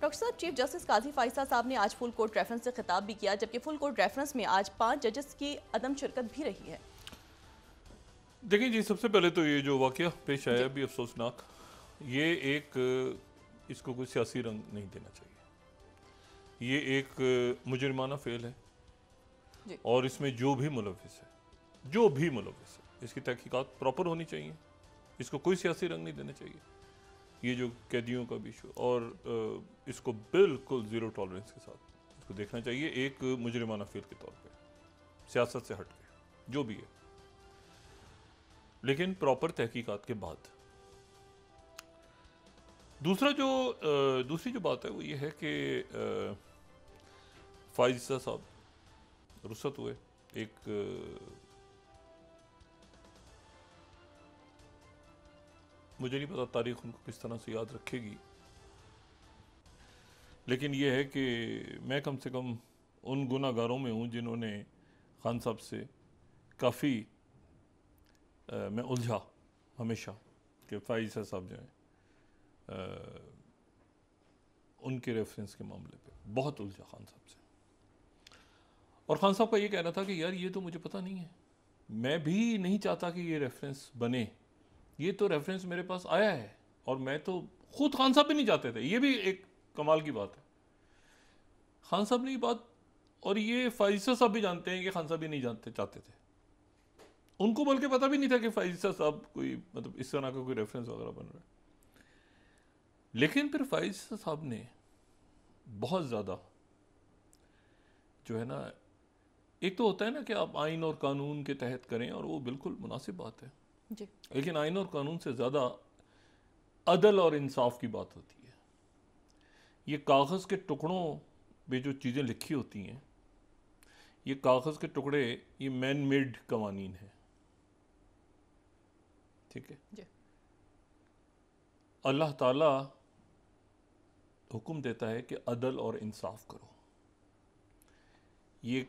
Doctor साहब, chief justice काजी फाइसा साहब ने आज फुल कोर्ट रेफरेंस से खिताब भी किया, जबकि फुल कोर्ट रेफरेंस में आज 5 जजेस की अदम शिरकत भी रही है। देखिए जी, सबसे पहले तो ये जो वाकया पेश आया भी अफसोसनाक, ये एक इसको कोई सियासी रंग नहीं देना चाहिए। ये एक मुजरिमाना फेल है जी। और इसमें जो भी मुलविस है इसकी तहकीकात प्रॉपर होनी चाहिए। इसको कोई सियासी रंग नहीं देना चाहिए। ये जो कैदियों का भी इशू, और इसको बिल्कुल ज़ीरो टॉलरेंस के साथ इसको देखना चाहिए, एक मुजरिमाना फेल के तौर पे, सियासत से हट के जो भी है, लेकिन प्रॉपर तहकीकात के बाद। दूसरी जो बात है वो ये है कि फाइजा साहब रुखसत हुए। मुझे नहीं पता तारीख उनको किस तरह से याद रखेगी, लेकिन ये है कि मैं कम से कम उन गुनाहगारों में हूँ जिन्होंने खान साहब से काफ़ी मैं उलझा हमेशा कि फाइजा साहब जो हैं उनके रेफरेंस के मामले पे बहुत उलझा खान साहब से। और खान साहब का ये कहना था कि यार ये तो मुझे पता नहीं है, मैं भी नहीं चाहता कि ये रेफरेंस बने, ये तो रेफरेंस मेरे पास आया है और मैं तो खुद खान साहब भी नहीं चाहते थे। ये भी एक कमाल की बात है, खान साहब ने ये बात, और ये फाइजा साहब भी जानते हैं कि खान साहब भी नहीं चाहते थे। उनको बल्कि पता भी नहीं था कि फाइजा साहब कोई मतलब इस तरह का कोई रेफरेंस वगैरह बन रहा है। लेकिन फिर फाइजा साहब ने बहुत ज़्यादा जो है ना, एक तो होता है ना कि आप आइन और कानून के तहत करें और वो बिल्कुल मुनासिब बात है जी। लेकिन आइन और कानून से ज़्यादा अदल और इंसाफ की बात होती है। ये कागज़ के टुकड़ों में जो चीज़ें लिखी होती हैं, ये कागज़ के टुकड़े, ये मैन मेड कवानीन है, ठीक है जी। अल्लाह ताला हुक्म देता है कि अदल और इंसाफ करो। ये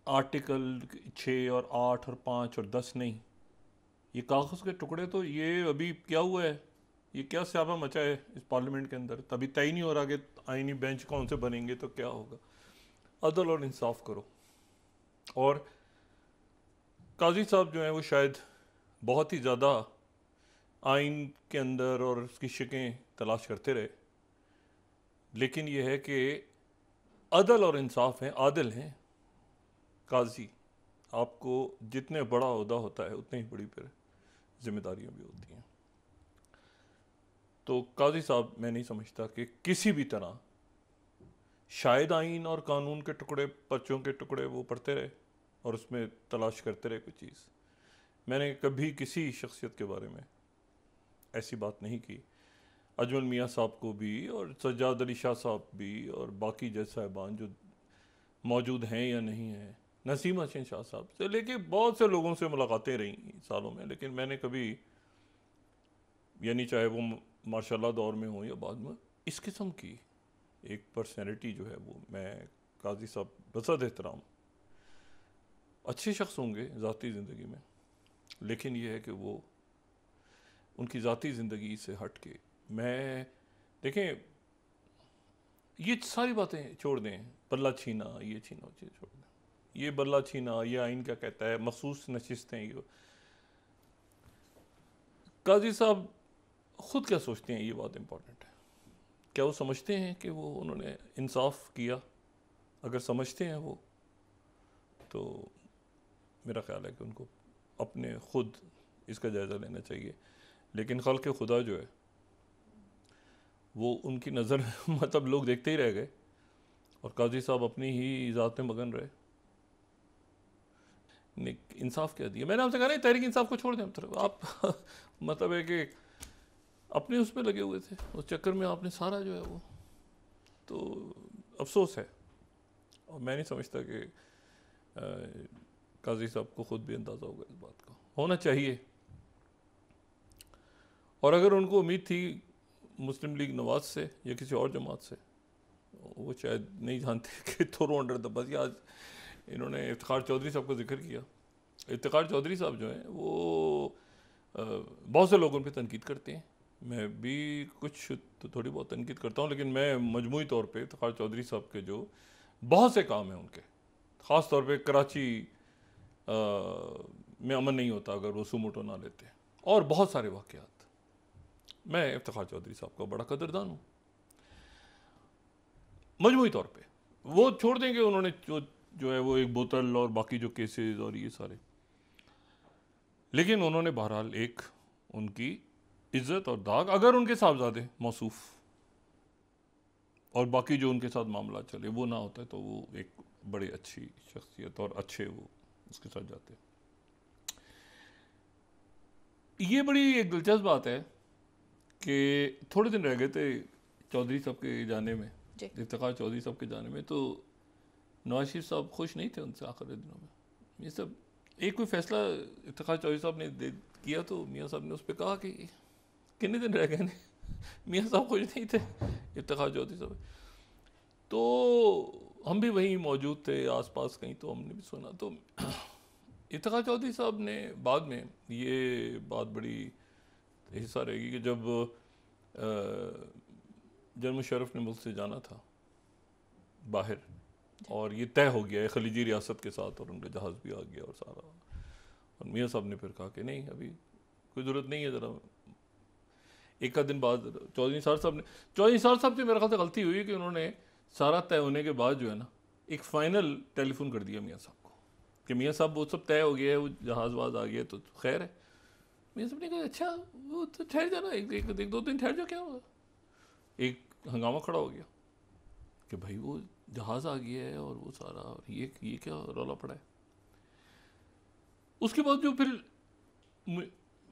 आर्टिकल 6 और 8 और 5 और 10 नहीं, ये कागज़ के टुकड़े। तो ये अभी क्या हुआ है, ये क्या स्यापा मचा है इस पार्लियामेंट के अंदर, तभी तय नहीं हो रहा कि आईनी बेंच कौन से बनेंगे तो क्या होगा। अदल और इंसाफ करो। और काजी साहब जो हैं वो शायद बहुत ही ज़्यादा आइन के अंदर और उसकी शिकें तलाश करते रहे, लेकिन ये है कि अदल और इंसाफ हैं, आदिल हैं। काजी, आपको जितने बड़ा ओहदा होता है उतनी ही बड़ी फिर जिम्मेदारियां भी होती हैं। तो काजी साहब, मैं नहीं समझता कि किसी भी तरह, शायद आइन और कानून के टुकड़े, पर्चों के टुकड़े वो पढ़ते रहे और उसमें तलाश करते रहे कोई चीज़। मैंने कभी किसी शख्सियत के बारे में ऐसी बात नहीं की। अजमल मियाँ साहब को भी और सज्जाद अली शाह साहब भी और बाकी जज साहिबान जो मौजूद हैं या नहीं हैं, नसीम हसन शाह साहब से लेके बहुत से लोगों से मुलाकातें रही सालों में, लेकिन मैंने कभी, यानी चाहे वो माशाल्लाह दौर में हो या बाद में, इस किस्म की एक पर्सनैलिटी जो है वो, मैं काजी साहब बसद एहतराम अच्छे शख्स होंगे ज़ाती ज़िंदगी में, लेकिन ये है कि वो उनकी ज़ाती ज़िंदगी से हट के, मैं देखें ये सारी बातें छोड़ दें, बल्ला छीना, ये छीना, वो चीज़ छोड़ दें, ये बल्ला छीना, ये आइन क्या कहता है, मखसूस नशिस्तें, ये काजी साहब ख़ुद क्या सोचते हैं, ये बात इम्पॉर्टेंट है। क्या वो समझते हैं कि वो उन्होंने इंसाफ किया? अगर समझते हैं वो, तो मेरा ख्याल है कि उनको अपने ख़ुद इसका जायज़ा लेना चाहिए। लेकिन खल्क़ खुदा जो है वो उनकी नज़र मतलब लोग देखते ही रह गए और काजी साहब अपनी ही ज़ात में मगन रहे। इंसाफ क्या दिया? मैंने आपसे कहा नहीं, तहरीक इंसाफ को छोड़ दें आप मतलब है कि अपने उस पर लगे हुए थे, उस चक्कर में आपने सारा जो है वो, तो अफसोस है। और मैं नहीं समझता कि काजी साहब को ख़ुद भी अंदाज़ा होगा इस बात का, होना चाहिए। और अगर उनको उम्मीद थी मुस्लिम लीग नवाज से या किसी और जमात से, वो शायद नहीं जानते कि थ्रो अंडर द बस। आज इन्होंने इफ्तिखार चौधरी साहब का जिक्र किया। इफ्तिखार चौधरी साहब जो हैं वो बहुत से लोगों पे तनकीद करते हैं मैं भी कुछ तो थोड़ी बहुत तनकीद करता हूँ, लेकिन मैं मजमूई तौर पे इफ्तिखार चौधरी साहब के जो बहुत से काम हैं उनके, ख़ास तौर पे कराची में अमन नहीं होता अगर वो सुमोटो ना लेते, और बहुत सारे वाक़यात, मैं इफ्तिखार चौधरी साहब का बड़ा कदरदान हूँ मजमूई तौर पे। वो छोड़ देंगे, उन्होंने जो है वो एक बोतल और बाकी जो केसेस और ये सारे, लेकिन उन्होंने बहरहाल एक उनकी इज्जत और दाग, अगर उनके साहबजादे मौसूफ और बाकी जो उनके साथ मामला चले वो ना होता है तो वो एक बड़ी अच्छी शख्सियत और अच्छे वो उसके साथ जाते। ये बड़ी एक दिलचस्प बात है कि थोड़े दिन रह गए थे चौधरी साहब के जाने में, इफ्तिखार चौधरी साहब के जाने में, तो नवाज शरीफ साहब खुश नहीं थे उनसे आखिरी दिनों में। ये सब एक कोई फैसला इफ्तिखार चौधरी साहब ने किया तो मियाँ साहब ने उस पर कहा कि कितने दिन रह गए, मियाँ साहब खुश नहीं थे इफ्तिखार चौधरी साहब। तो हम भी वहीं मौजूद थे आसपास कहीं, तो हमने भी सुना। तो इफ्तिखार चौधरी साहब ने बाद में ये बात बड़ी हिस्सा रहेगी कि जब जनरल मुशर्रफ ने मुल्क से जाना था बाहर और ये तय हो गया है खलीजी रियासत के साथ और उनका जहाज़ भी आ गया और सारा, और मियाँ साहब ने फिर कहा कि नहीं अभी कोई ज़रूरत नहीं है, ज़रा एक आध दिन बाद चौधरी साहब से मेरे ख्याल से गलती हुई कि उन्होंने सारा तय होने के बाद जो है ना एक फ़ाइनल टेलीफोन कर दिया मियाँ साहब को कि मियाँ साहब वो सब तय हो गया है, वो जहाज़ वाज आ गया तो खैर है। मियाँ साहब ने कहा अच्छा वो तो ठहर जाना, एक दो दिन ठहर जाओ, क्या होगा। एक हंगामा खड़ा हो गया कि भाई वो जहाज़ आ गया है और वो सारा, और ये क्या रौला पड़ा है। उसके बाद जो फिर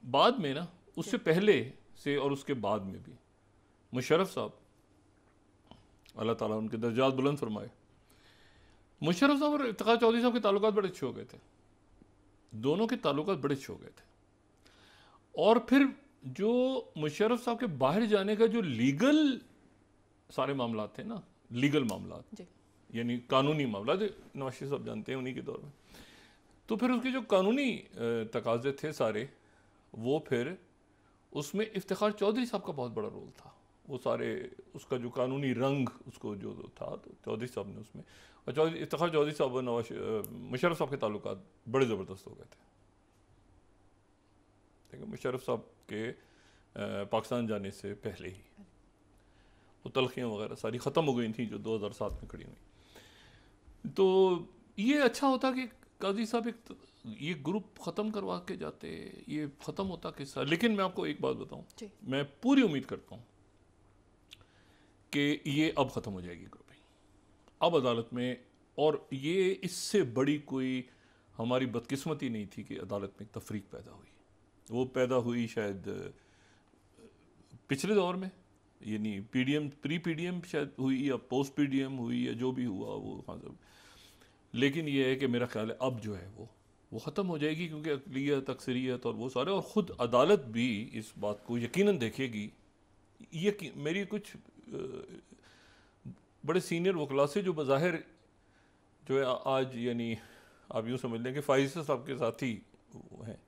बाद में ना, उससे पहले से और उसके बाद में भी मुशर्रफ साहब, अल्लाह ताला उनके दर्जात बुलंद फरमाए, मुशर्रफ साहब और इफ्तिखार चौधरी साहब के ताल्लुकात बड़े अच्छे हो गए थे, दोनों के ताल्लुकात बड़े अच्छे हो गए थे। और फिर जो मुशर्रफ साहब के बाहर जाने का जो लीगल सारे मामला थे ना, लीगल मामला यानी कानूनी मामला, नवाज शरीफ साहब जानते हैं उन्हीं के दौर में, तो फिर उसके जो कानूनी तकाजे थे सारे, वो फिर उसमें इफ्तिखार चौधरी साहब का बहुत बड़ा रोल था। वो सारे उसका जो कानूनी रंग उसको जो था तो चौधरी साहब ने उसमें, और इफ्तिखार चौधरी साहब और मुशर्रफ साहब के ताल्लुकात बड़े ज़बरदस्त हो गए थे। देखिए मुशर्रफ साहब के पाकिस्तान जाने से पहले ही वो तलखियाँ वगैरह सारी ख़त्म हो गई थी जो 2007 में खड़ी हुई। तो ये अच्छा होता कि काजी साहब एक ये ग्रुप ख़त्म करवा के जाते, ये ख़त्म होता किस्सा। लेकिन मैं आपको एक बात बताऊं, मैं पूरी उम्मीद करता हूं कि ये अब ख़त्म हो जाएगी ग्रुपिंग, अब अदालत में, और ये इससे बड़ी कोई हमारी बदकिस्मती नहीं थी कि अदालत में तफरीक पैदा हुई। वो पैदा हुई शायद पिछले दौर में, यानी पीडीएम प्री पीडीएम शायद हुई या पोस्ट पीडीएम हुई या जो भी हुआ वो मतलब, लेकिन ये है कि मेरा ख्याल है अब जो है वो ख़त्म हो जाएगी, क्योंकि अक़लियत अक्सरियत और वो सारे, और ख़ुद अदालत भी इस बात को यकीनन देखेगी। ये मेरी कुछ बड़े सीनियर वकला से जो बज़ाहिर जो है आज, यानी आप यूँ समझ लें कि फ़ाइज़ साहब के साथी हैं,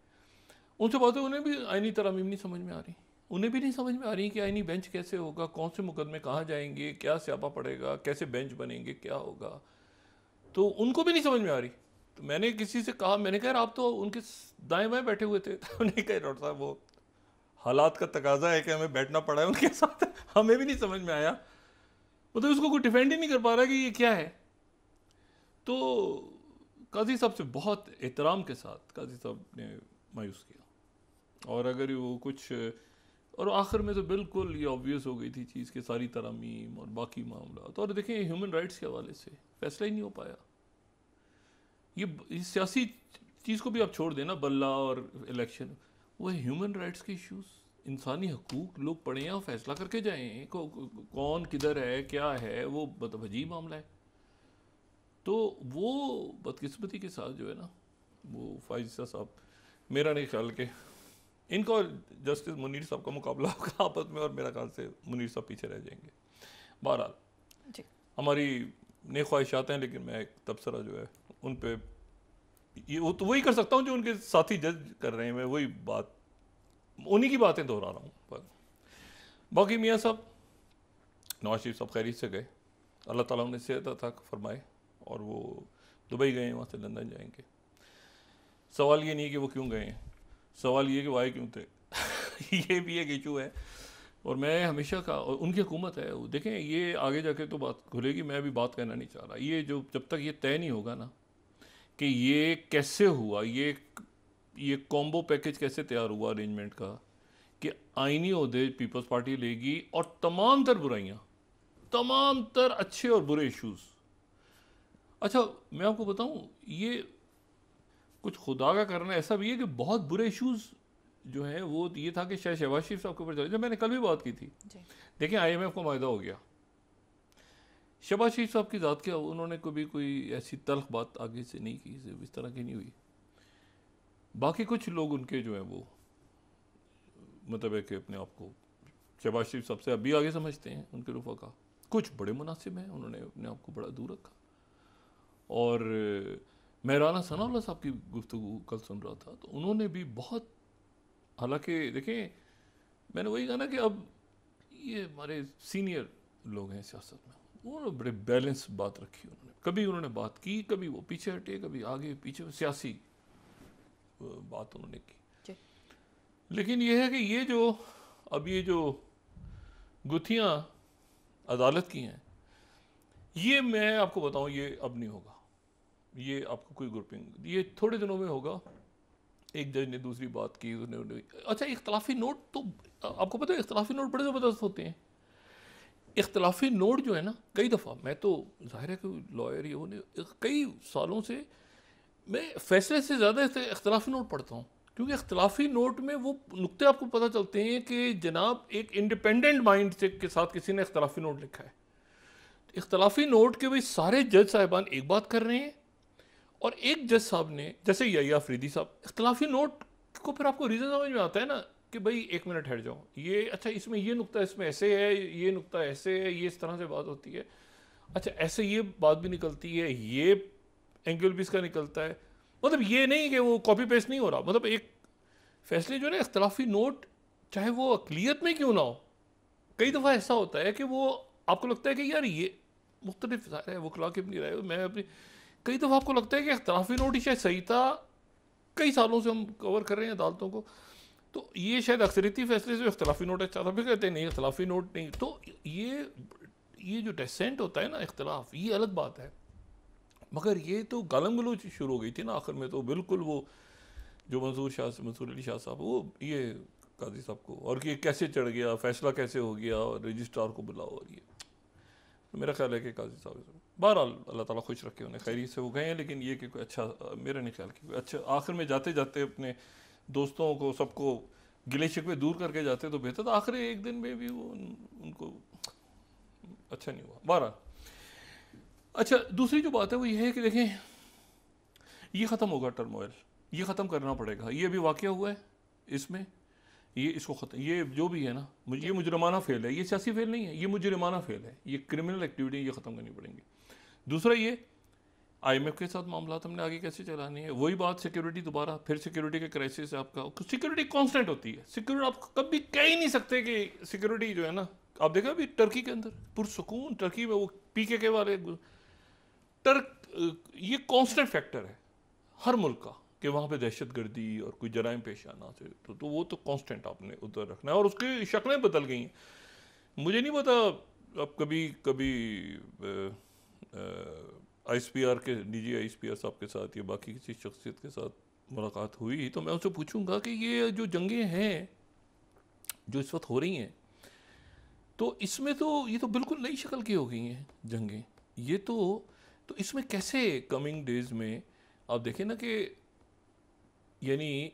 उनसे बातें, उन्हें भी आईनी तरमीम नहीं समझ में आ रही, उन्हें भी नहीं समझ में आ रही कि आईनी बेंच कैसे होगा, कौन से मुकदमे कहाँ जाएंगे, क्या स्यापा पड़ेगा, कैसे बेंच बनेंगे, क्या होगा, तो उनको भी नहीं समझ में आ रही। तो मैंने किसी से कहा, मैंने कहा आप तो उनके दाएं बाएं बैठे हुए थे, तो उन्हें कहा डॉक्टर साहब वो हालात का तकाजा है कि हमें बैठना पड़ा है उनके साथ, हमें भी नहीं समझ में आया, मतलब उसको कोई डिफेंड ही नहीं कर पा रहा कि ये क्या है। तो काजी साहब से बहुत एहतराम के साथ काजी साहब ने मायूस किया, और अगर वो कुछ, और आखिर में तो बिल्कुल ये ऑब्वियस हो गई थी चीज़ के सारी तरमीम और बाकी मामला। तो और देखें ह्यूमन राइट्स के हवाले से फैसला ही नहीं हो पाया। ये सियासी चीज़ को भी आप छोड़ देना, बल्ला और इलेक्शन, वो ह्यूमन राइट्स के इश्यूज, इंसानी हकूक, लोग पढ़ें और फैसला करके जाएँ कौन किधर है क्या है, वो मतलब अजीब मामला है। तो वो बदकिस्मती के साथ जो है ना, वो फ़ाइज़ साहब, मेरा नहीं ख्याल के इनका और जस्टिस मुनीर साहब का मुकाबला होगा आपस में, और मेरा ख्याल से मुनीर साहब पीछे रह जाएंगे। बहरहाल हमारी नई ख्वाहिशात हैं, लेकिन मैं एक तबसरा जो है उन पे ये वो तो वही कर सकता हूँ जो उनके साथी जज कर रहे हैं, मैं वही बात, उन्हीं की बातें दोहरा रहा हूँ। बाकी मियाँ साहब, नवाज शरीफ साहब खैरियत से गए, अल्लाह ताला उन्हें सेहत अता फरमाए, और वो दुबई गए हैं, वहाँ से लंदन जाएंगे। सवाल ये नहीं है कि वो क्यों गए हैं, सवाल ये है कि वो आए क्यों थे। ये भी एक इशू है। और मैं हमेशा का, और उनकी हुकूमत है, देखें ये आगे जाके तो बात खुलेगी, मैं अभी बात करना नहीं चाह रहा, ये जो जब तक ये तय नहीं होगा ना कि ये कैसे हुआ, ये कॉम्बो पैकेज कैसे तैयार हुआ अरेंजमेंट का, कि आईनी ओहदे पीपल्स पार्टी लेगी और तमाम तर बुराइयाँ, तमाम तर अच्छे और बुरे इश्यूज। अच्छा मैं आपको बताऊं, ये कुछ खुदा का करना ऐसा भी है कि बहुत बुरे इश्यूज जो हैं वो ये था कि शायद शहबाज शरीफ साहब के ऊपर चले, जब मैंने कल भी बात की थी। देखिए IMF का मायदा हो गया, शहबाज शरीफ साहब की ज़ात क्या, उन्होंने कभी कोई ऐसी तल्ख बात आगे से नहीं की, सिर्फ इस तरह की नहीं हुई। बाकी कुछ लोग उनके जो हैं वो मतलब है कि अपने आप को शहबाज शरीफ साहब से अभी आगे समझते हैं, उनके रुफा का कुछ बड़े मुनासिब हैं, उन्होंने अपने आप को बड़ा दूर रखा। और मैं राना सनाउल्लाह साहब की गुफ्तगू कल सुन रहा था, तो उन्होंने भी बहुत, हालांकि देखें मैंने वही कहा ना कि अब ये हमारे सीनियर लोग हैं सियासत में, उन्होंने बड़े बैलेंस बात रखी, उन्होंने कभी उन्होंने बात की, कभी वो पीछे हटे, कभी आगे पीछे, सियासी बात उन्होंने की। लेकिन ये है कि ये जो अब ये जो गुत्थियाँ अदालत की हैं, ये मैं आपको बताऊं ये अब नहीं होगा, ये आपको कोई ग्रुपिंग, ये थोड़े दिनों में होगा। एक जज ने दूसरी बात की, उसने अच्छा इख्तलाफी नोट, तो आपको पता है इख्तलाफी नोट बड़े ज़बरदस्त होते हैं। इख्तलाफी नोट जो है ना, कई दफ़ा मैं तो ज़ाहिर है कि लॉयर ये होने कई सालों से मैं फैसले से ज़्यादा इख्तलाफी नोट पढ़ता हूँ, क्योंकि इख्तलाफी नोट में वो नुक्ते आपको पता चलते हैं कि जनाब एक इंडिपेंडेंट माइंड से के साथ किसी ने इख्तलाफी नोट लिखा है। इख्तलाफी नोट के भाई सारे जज साहिबान एक बात कर रहे हैं, और एक जज साहब ने, जैसे याहिया अफरीदी साहब, इख्तलाफी नोट को फिर आपको रीज़न समझ में आता है ना कि भाई एक मिनट हट जाओ, ये अच्छा इसमें ये नुक्ता इसमें ऐसे है, ये नुक्ता ऐसे है, ये इस तरह से बात होती है, अच्छा ऐसे ये बात भी निकलती है, ये एंगल भी इसका निकलता है। मतलब ये नहीं कि वो कॉपी पेस्ट नहीं हो रहा, मतलब एक फैसले जो है ना इख्तलाफी नोट, चाहे वो अकलियत में क्यों ना हो, कई दफ़ा ऐसा होता है कि वो आपको लगता है कि यार ये मुख्तलिफ है, वो खिलाफ नहीं रहे, मैं अपनी कई दफ़ा आपको लगता है कि इख्तलाफी नोट ही शायद सही था, कई सालों से हम कवर कर रहे हैं अदालतों को, तो ये शायद अक्सरियती फैसले से इख्तलाफी नोट अच्छा था, फिर कहते हैं नहीं इख्तलाफी नोट नहीं। तो ये जो डेसेंट होता है ना इख्तलाफ, ये अलग बात है, मगर ये तो गालम गलोच शुरू हो गई थी ना आखिर में, तो बिल्कुल वो जो मंसूर अली शाह साहब, वो ये काजी साहब को, और ये कैसे चढ़ गया, फैसला कैसे हो गया, और रजिस्ट्रार को बुलाओ, और ये तो मेरा ख्याल है कि काजी साहब बहरहाल अल्लाह ताला खुश रखे, उन्हें खैरियत से वो गए हैं, लेकिन ये कि कोई अच्छा, मेरा नहीं ख्याल कि अच्छा आखिर में जाते जाते अपने दोस्तों को सबको गिले शिकवे दूर करके जाते तो बेहतर था, आखिरी एक दिन में भी वो उनको अच्छा नहीं हुआ। बहरहाल अच्छा दूसरी जो बात है वो ये है कि देखें ये ख़त्म होगा टर्मोइल, ये ख़त्म करना पड़ेगा, ये अभी वाक़या हुआ है इसमें, ये इसको ख़त्म, ये जो भी है ना, ये मुजरमाना फेल है, ये सियासी फेल नहीं है, ये मुजरमाना फेल है, ये क्रिमिनल एक्टिविटी, ये ख़त्म करनी पड़ेंगी। दूसरा ये IMF के साथ मामला हमने आगे कैसे चलानी है, वही बात सिक्योरिटी, दोबारा फिर सिक्योरिटी के क्राइसिस है आपका, सिक्योरिटी कांस्टेंट होती है, सिक्योरिटी आप कभी कह ही नहीं सकते कि सिक्योरिटी जो है ना, आप देखा अभी टर्की के अंदर पुरसुकून, टर्की में वो PKK वाले ये कांस्टेंट फैक्टर है हर मुल्क का कि वहाँ पे दहशतगर्दी और कोई जराइम पेश आना से, तो वो तो कांस्टेंट आपने उधर रखना है, और उसकी शक्लें बदल गई हैं। मुझे नहीं पता अब कभी ISPR के DG ISPR साहब के साथ या बाकी किसी शख्सियत के साथ मुलाकात हुई तो मैं उनसे पूछूंगा कि ये जो जंगें हैं जो इस वक्त हो रही हैं, तो इसमें तो ये तो बिल्कुल नई शक्ल की हो गई हैं जंगें, ये तो इसमें कैसे कमिंग डेज में आप देखें ना कि यानी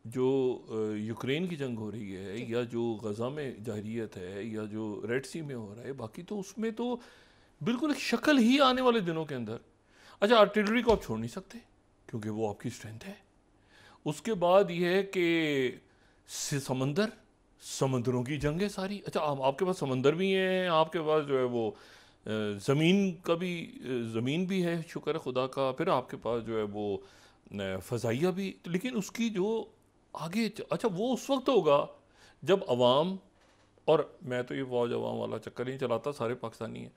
जो यूक्रेन की जंग हो रही है, या जो गज़ा में जाहिरियत है, या जो रेड सी में हो रहा है, बाकी तो उसमें तो बिल्कुल एक शक्ल ही आने वाले दिनों के अंदर। अच्छा आर्टिलरी को आप छोड़ नहीं सकते क्योंकि वो आपकी स्ट्रेंथ है। उसके बाद ये है कि समंदरों की जंग है सारी। अच्छा आपके पास समंदर भी हैं, आपके पास जो है वो ज़मीन भी है, शुक्र है खुदा का, फिर आपके पास जो है वो फ़ज़ाइया भी, लेकिन उसकी जो आगे अच्छा वो उस वक्त होगा जब अवाम और मैं तो ये फौज अवाम वाला चक्कर नहीं चलाता, सारे पाकिस्तानी हैं।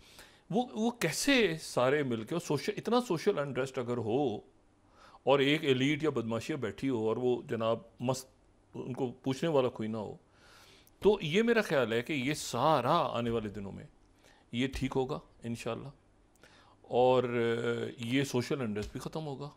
वो कैसे सारे मिलके, और सोशल, इतना सोशल अनरेस्ट अगर हो और एक एलीट या बदमाशिया बैठी हो और वो जनाब मस्त, उनको पूछने वाला कोई ना हो, तो ये मेरा ख्याल है कि ये सारा आने वाले दिनों में ये ठीक होगा इंशाल्लाह, और ये सोशल अनरेस्ट भी ख़त्म होगा।